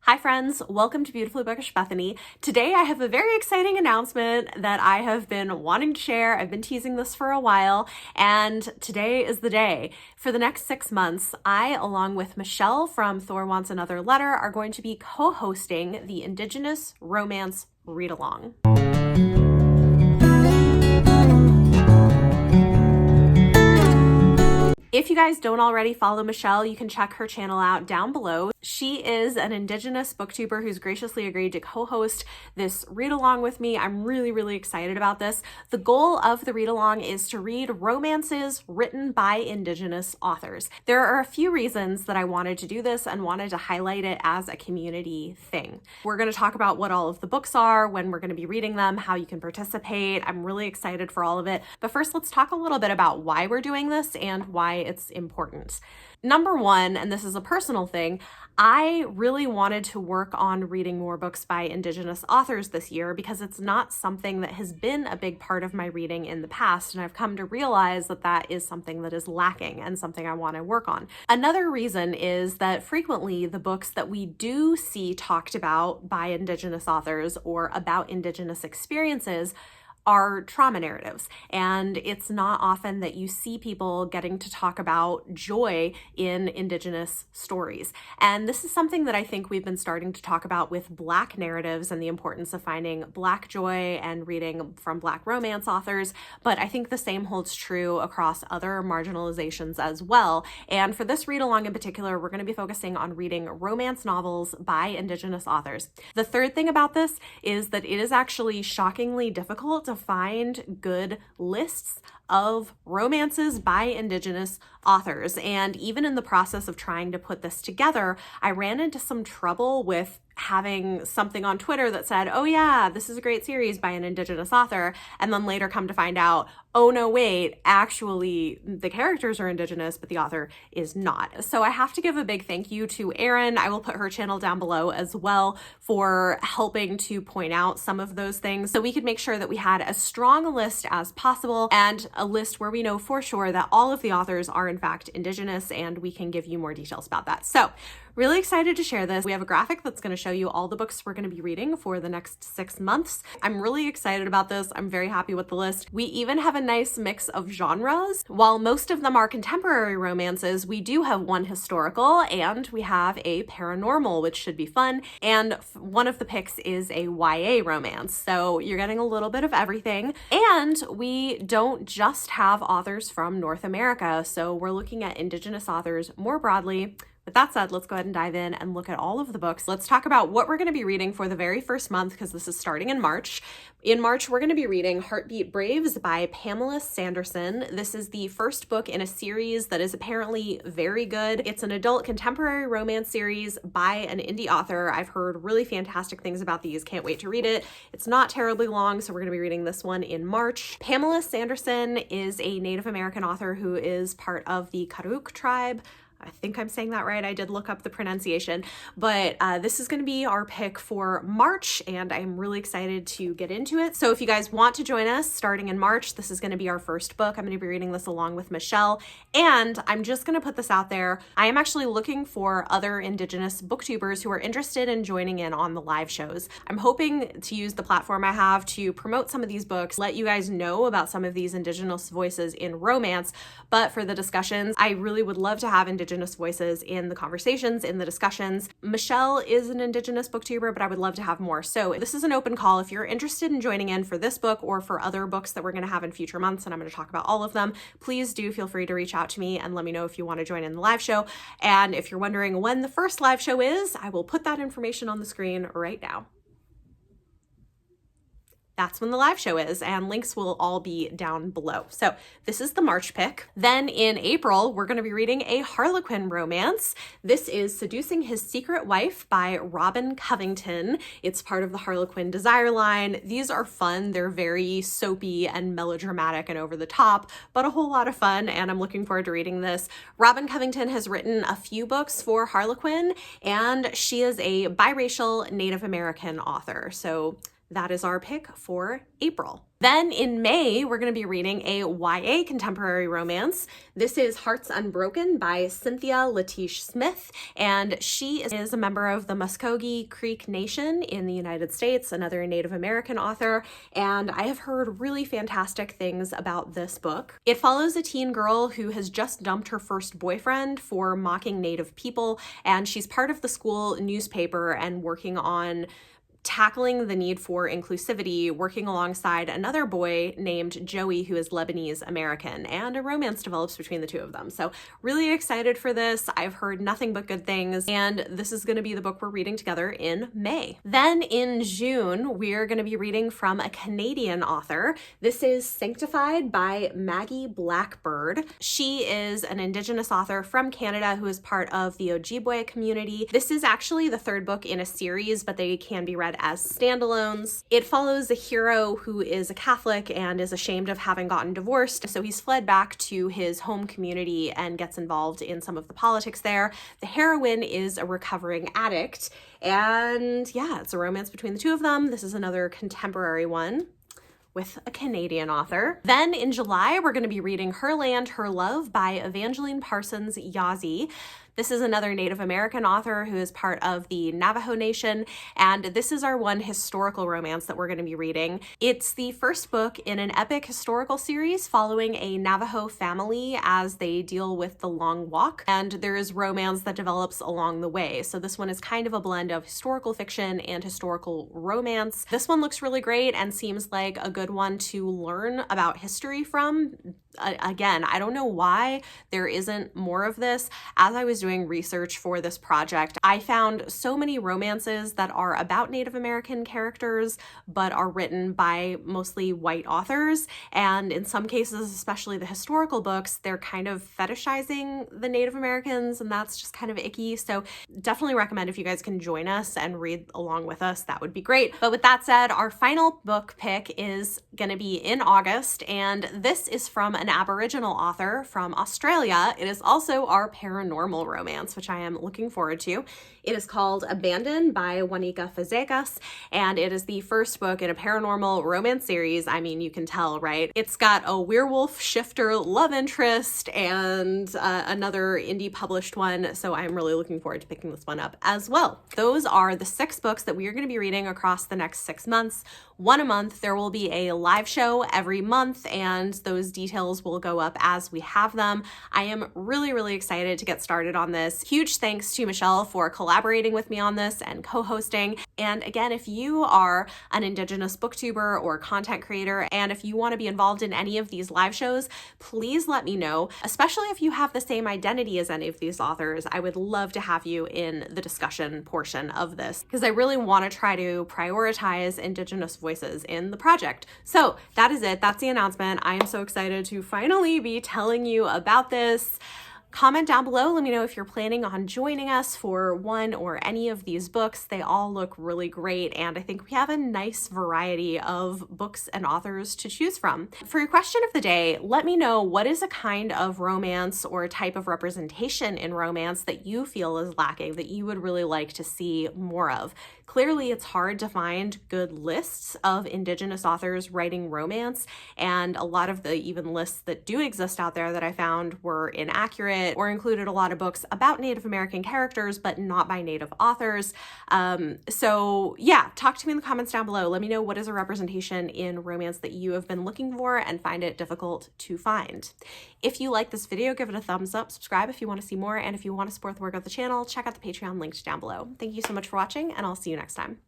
Hi friends, welcome to Beautifully Bookish Bethany. Today I have a very exciting announcement that I have been wanting to share. I've been teasing this for a while, and today is the day. For the next 6 months, I, along with Michelle from Thor Wants Another Letter, are going to be co-hosting the Indigenous Romance Readalong. If you guys don't already follow Michelle, you can check her channel out down below. She is an Indigenous booktuber who's graciously agreed to co-host this read-along with me. I'm really excited about this. The goal of the read-along is to read romances written by Indigenous authors. There are a few reasons that I wanted to do this and wanted to highlight it as a community thing. We're going to talk about what all of the books are, when we're going to be reading them, how you can participate. I'm really excited for all of it. But first, let's talk a little bit about why we're doing this and why it's important. Number one, and this is a personal thing, I really wanted to work on reading more books by Indigenous authors this year because it's not something that has been a big part of my reading in the past, and I've come to realize that that is something that is lacking and something I want to work on. Another reason is that frequently the books that we do see talked about by Indigenous authors or about Indigenous experiences are trauma narratives. And it's not often that you see people getting to talk about joy in Indigenous stories. And this is something that I think we've been starting to talk about with Black narratives and the importance of finding Black joy and reading from Black romance authors. But I think the same holds true across other marginalizations as well. And for this read along in particular, we're going to be focusing on reading romance novels by Indigenous authors. The third thing about this is that it is actually shockingly difficult to find good lists of romances by Indigenous authors. And even in the process of trying to put this together, I ran into some trouble with having something on Twitter that said, oh yeah, this is a great series by an Indigenous author, and then later come to find out, oh no, wait, actually the characters are Indigenous, but the author is not. So I have to give a big thank you to Erin. I will put her channel down below as well for helping to point out some of those things so we could make sure that we had as strong a list as possible and a list where we know for sure that all of the authors are in fact Indigenous, and we can give you more details about that. So really excited to share this. We have a graphic that's going to show you all the books we're going to be reading for the next 6 months. I'm really excited about this. I'm very happy with the list. We even have a nice mix of genres. While most of them are contemporary romances, we do have one historical and we have a paranormal, which should be fun. And one of the picks is a YA romance. So you're getting a little bit of everything. And we don't just have authors from North America. So we're looking at Indigenous authors more broadly. With that said, let's go ahead and dive in and look at all of the books. Let's talk about what we're going to be reading for the very first month, because this is starting in March. In March, we're going to be reading Heartbeat Braves by Pamela Sanderson. This is the first book in a series that is apparently very good. It's an adult contemporary romance series by an indie author. I've heard really fantastic things about these. Can't wait to read it. It's not terribly long, so we're going to be reading this one in March. Pamela Sanderson is a Native American author who is part of the Karuk tribe. I think I'm saying that right. I did look up the pronunciation, but this is going to be our pick for March, and I'm really excited to get into it. So if you guys want to join us starting in March, this is going to be our first book. I'm going to be reading this along with Michelle, and I'm just going to put this out there. I am actually looking for other Indigenous booktubers who are interested in joining in on the live shows. I'm hoping to use the platform I have to promote some of these books, let you guys know about some of these Indigenous voices in romance, but for the discussions, I really would love to have Indigenous voices in the conversations, in the discussions. Michelle is an Indigenous booktuber, but I would love to have more. So this is an open call. If you're interested in joining in for this book or for other books that we're going to have in future months, and I'm going to talk about all of them, please do feel free to reach out to me and let me know if you want to join in the live show. And if you're wondering when the first live show is, I will put that information on the screen right now. That's when the live show is, and links will all be down below. So this is the March pick. Then in April, we're going to be reading a Harlequin romance. This is Seducing His Secret Wife by Robin Covington. It's part of the Harlequin Desire line. These are fun. They're very soapy and melodramatic and over the top, but a whole lot of fun, and I'm looking forward to reading this. Robin Covington has written a few books for Harlequin, and she is a biracial Native American author. So that is our pick for April. Then in May, we're going to be reading a YA contemporary romance. This is Hearts Unbroken by Cynthia Latish Smith, and she is a member of the Muskogee Creek Nation in the United States, another Native American author, and I have heard really fantastic things about this book. It follows a teen girl who has just dumped her first boyfriend for mocking Native people, and she's part of the school newspaper and working on tackling the need for inclusivity, working alongside another boy named Joey, who is Lebanese American, and a romance develops between the two of them. So really excited for this. I've heard nothing but good things, and this is going to be the book we're reading together in May. Then in June, we're going to be reading from a Canadian author. This is Sanctified by Maggie Blackbird. She is an Indigenous author from Canada who is part of the Ojibwe community. This is actually the third book in a series, but they can be read as standalones. It follows a hero who is a Catholic and is ashamed of having gotten divorced, so he's fled back to his home community and gets involved in some of the politics there. The heroine is a recovering addict, and yeah, it's a romance between the two of them. This is another contemporary one with a Canadian author. Then in July, we're going to be reading Her Land, Her Love by Evangeline Parsons Yazzie. This is another Native American author who is part of the Navajo Nation, and this is our one historical romance that we're going to be reading. It's the first book in an epic historical series following a Navajo family as they deal with the long walk, and there is romance that develops along the way. So this one is kind of a blend of historical fiction and historical romance. This one looks really great and seems like a good one to learn about history from. Again, I don't know why there isn't more of this. As I was doing research for this project, I found so many romances that are about Native American characters, but are written by mostly white authors. And in some cases, especially the historical books, they're kind of fetishizing the Native Americans, and that's just kind of icky. So definitely recommend if you guys can join us and read along with us, that would be great. But with that said, our final book pick is going to be in August, and this is from an Aboriginal author from Australia. It is also our paranormal romance, which I am looking forward to. It is called Abandoned by Wanika Fazekas, and it is the first book in a paranormal romance series. I mean, you can tell, right? It's got a werewolf shifter love interest and another indie published one, so I'm really looking forward to picking this one up as well. Those are the 6 books that we are going to be reading across the next 6 months. One a month. There will be a live show every month, and those details will go up as we have them. I am really, really excited to get started on this. Huge thanks to Michelle for collaborating with me on this and co-hosting. And again, if you are an Indigenous booktuber or content creator, and if you want to be involved in any of these live shows, please let me know, especially if you have the same identity as any of these authors. I would love to have you in the discussion portion of this, because I really want to try to prioritize Indigenous voices in the project. So that is it. That's the announcement. I am so excited to finally be telling you about this. Comment down below. Let me know if you're planning on joining us for one or any of these books. They all look really great, and I think we have a nice variety of books and authors to choose from. For your question of the day, let me know what is a kind of romance or a type of representation in romance that you feel is lacking, that you would really like to see more of. Clearly, it's hard to find good lists of Indigenous authors writing romance, and a lot of the even lists that do exist out there that I found were inaccurate or included a lot of books about Native American characters, but not by Native authors. So yeah, talk to me in the comments down below. Let me know what is a representation in romance that you have been looking for and find it difficult to find. If you like this video, give it a thumbs up, subscribe if you want to see more, and if you want to support the work of the channel, check out the Patreon linked down below. Thank you so much for watching, and I'll see you next time.